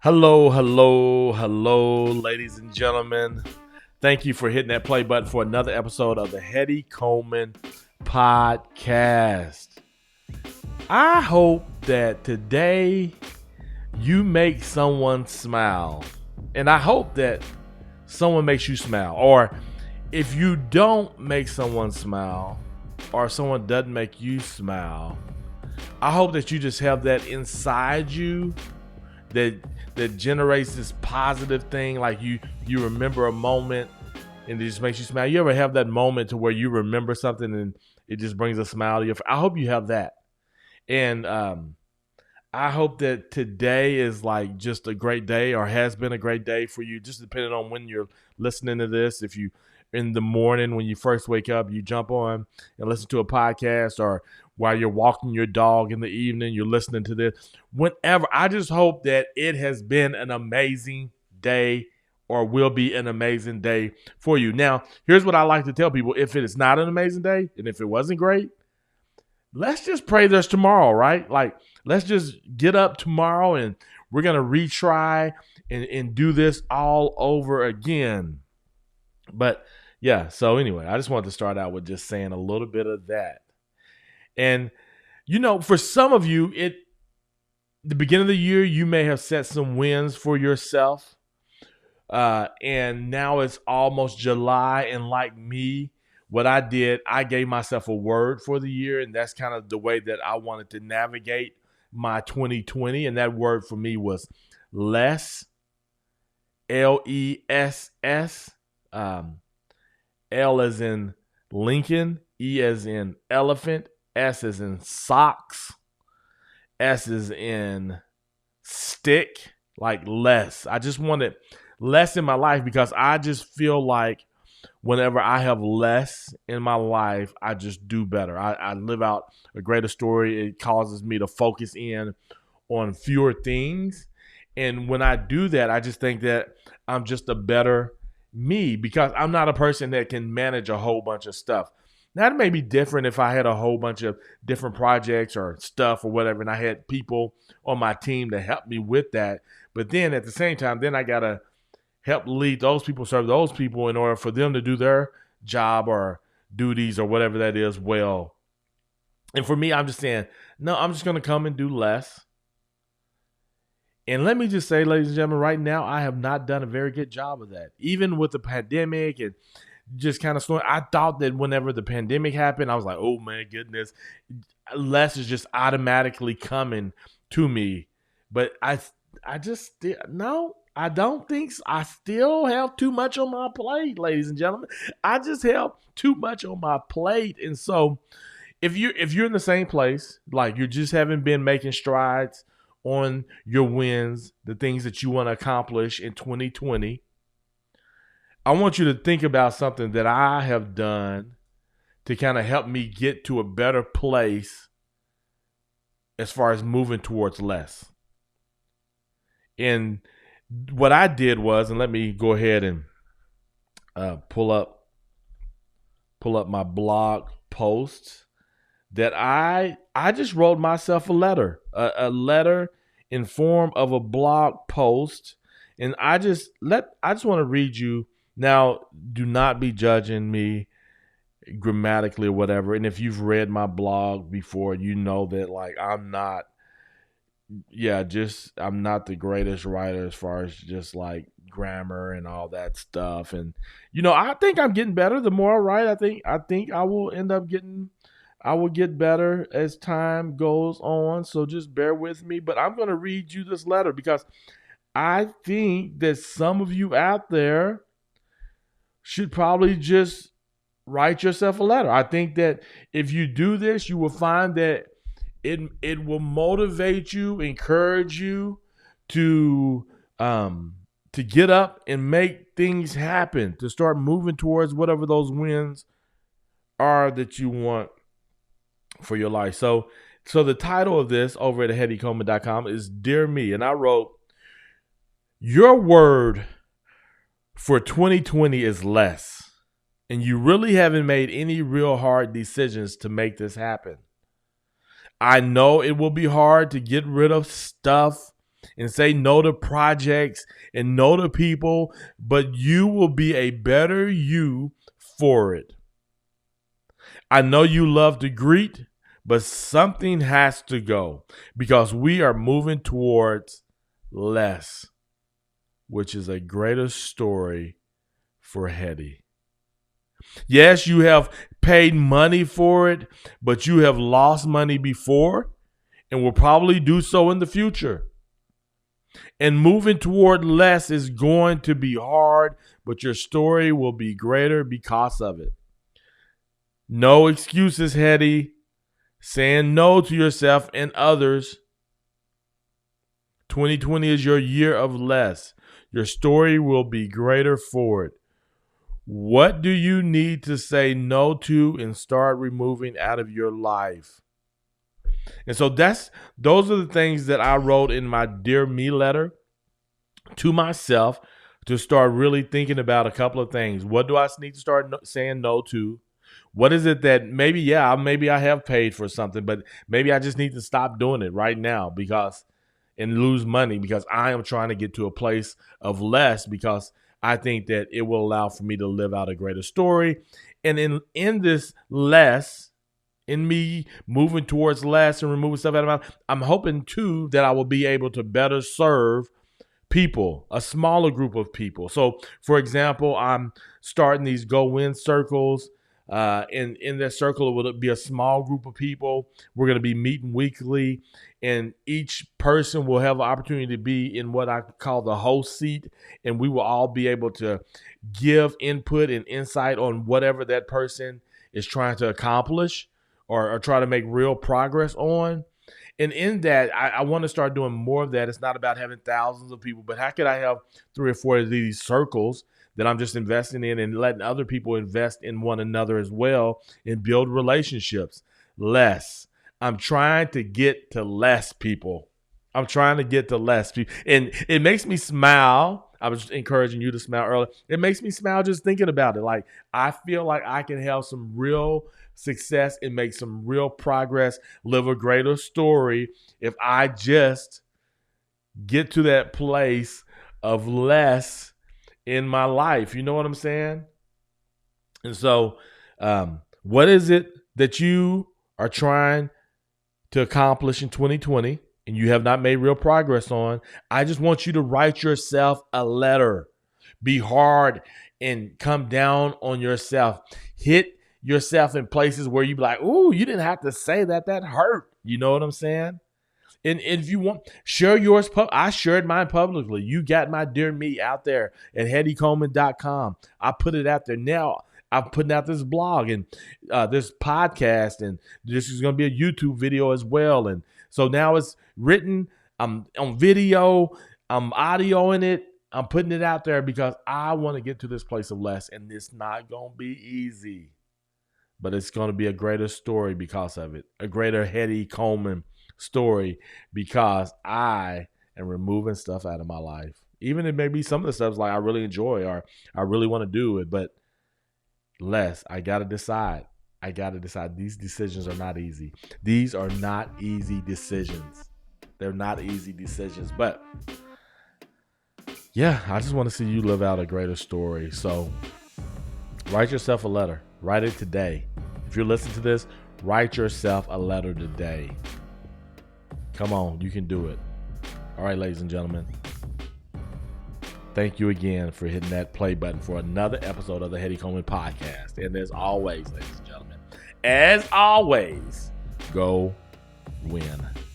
Hello, hello, hello, ladies and gentlemen. Thank you for hitting that play button for another episode of the Hetty Coleman Podcast. I hope that today you make someone smile. And I hope that someone makes you smile. Or if you don't make someone smile, or someone doesn't make you smile, I hope that you just have that inside you that generates this positive thing. Like you remember a moment and it just makes you smile. You ever have that moment to where you remember something and it just brings a smile to your face? I hope you have that. And I hope that today is like just a great day, or has been a great day for you, just depending on when you're listening to this. If you in the morning when you first wake up, you jump on and listen to a podcast, or while you're walking your dog in the evening, you're listening to this. Whenever, I just hope that it has been an amazing day, or will be an amazing day for you. Now, here's what I like to tell people: if it is not an amazing day, and if it wasn't great, let's just pray there's tomorrow, right? Like, let's just get up tomorrow and we're going to retry and do this all over again. But yeah, so anyway, I just wanted to start out with just saying a little bit of that. And, for some of you, the beginning of the year, you may have set some wins for yourself. And now it's almost July. And like me, what I did, I gave myself a word for the year. And that's kind of the way that I wanted to navigate my 2020. And that word for me was less, LESS. L as in Lincoln, E as in elephant, S as in socks, S as in stick, like less. I just wanted less in my life because I just feel like whenever I have less in my life, I just do better. I live out a greater story. It causes me to focus in on fewer things. And when I do that, I just think that I'm just a better me, because I'm not a person that can manage a whole bunch of stuff. Now, it may be different if I had a whole bunch of different projects or stuff or whatever, and I had people on my team to help me with that. But then at the same time, then I got to help lead those people, serve those people in order for them to do their job or duties or whatever that is well. And for me, I'm just saying, no, I'm just going to come and do less. And let me just say, ladies and gentlemen, right now, I have not done a very good job of that. Even with the pandemic and just kind of slowing, I thought that whenever the pandemic happened, I was like, oh my goodness, less is just automatically coming to me. But I just, no, I don't think so. I still have too much on my plate, ladies and gentlemen. I just have too much on my plate. And so if you're in the same place, like you just haven't been making strides on your wins, the things that you want to accomplish in 2020, I want you to think about something that I have done to kind of help me get to a better place as far as moving towards less. And what I did was, and let me go ahead and pull up my blog posts, that I just wrote myself a letter, a letter in form of a blog post, and I just want to read you. Now, do not be judging me grammatically or whatever. And if you've read my blog before, you know that like I'm not the greatest writer as far as just like grammar and all that stuff. And I think I'm getting better. The more I write, I think I will end up getting I will get better as time goes on. So just bear with me. But I'm going to read you this letter because I think that some of you out there should probably just write yourself a letter. I think that if you do this, you will find that it will motivate you, encourage you to get up and make things happen, to start moving towards whatever those wins are that you want for your life. So the title of this over at HettyColeman.com is Dear Me. And I wrote, your word for 2020 is less. And you really haven't made any real hard decisions to make this happen. I know it will be hard to get rid of stuff and say no to projects and no to people, but you will be a better you for it. I know you love to greet, but something has to go because we are moving towards less, which is a greater story for Hetty. Yes, you have paid money for it, but you have lost money before and will probably do so in the future. And moving toward less is going to be hard, but your story will be greater because of it. No excuses, Hetty. Saying no to yourself and others. 2020 is your year of less. Your story will be greater for it. What do you need to say no to and start removing out of your life? And so those are the things that I wrote in my Dear Me letter to myself to start really thinking about a couple of things. What do I need to start saying no to? What is it that maybe I have paid for something, but maybe I just need to stop doing it right now and lose money because I am trying to get to a place of less because I think that it will allow for me to live out a greater story. And in this less, in me moving towards less and removing stuff out of my life, I'm hoping too that I will be able to better serve people, a smaller group of people. So, for example, I'm starting these Go Win circles. In that circle, it will be a small group of people. We're going to be meeting weekly, and each person will have an opportunity to be in what I call the host seat, and we will all be able to give input and insight on whatever that person is trying to accomplish or try to make real progress on. And in that, I want to start doing more of that. It's not about having thousands of people, but how could I have 3 or 4 of these circles that I'm just investing in and letting other people invest in one another as well and build relationships? Less. I'm trying to get to less people. I'm trying to get to less people. And it makes me smile. I was encouraging you to smile earlier. It makes me smile just thinking about it. Like, I feel like I can have some real success and make some real progress, live a greater story if I just get to that place of less in my life. You know what I'm saying? And so what is it that you are trying to accomplish in 2020 and you have not made real progress on? I just want you to write yourself a letter. Be hard and come down on yourself. Hit yourself in places where you be like, ooh, you didn't have to say that. That hurt. You know what I'm saying? And if you want, share yours. I shared mine publicly. You got my Dear Me out there at HettyColeman.com. I put it out there now. I'm putting out this blog and this podcast, and this is going to be a YouTube video as well. And so now it's written. I'm on video. I'm audioing it. I'm putting it out there because I want to get to this place of less, and it's not going to be easy, but it's going to be a greater story because of it, a greater Hetty Coleman story because I am removing stuff out of my life. Even if maybe some of the stuff like I really enjoy or I really want to do it, but less. I got to decide. These decisions are not easy. These are not easy decisions. They're not easy decisions, but yeah, I just want to see you live out a greater story. So write yourself a letter. Write it today. If you're listening to this, write yourself a letter today. Come on, you can do it. All right, ladies and gentlemen. Thank you again for hitting that play button for another episode of the Hetty Coleman Podcast. And as always, ladies and gentlemen, go win.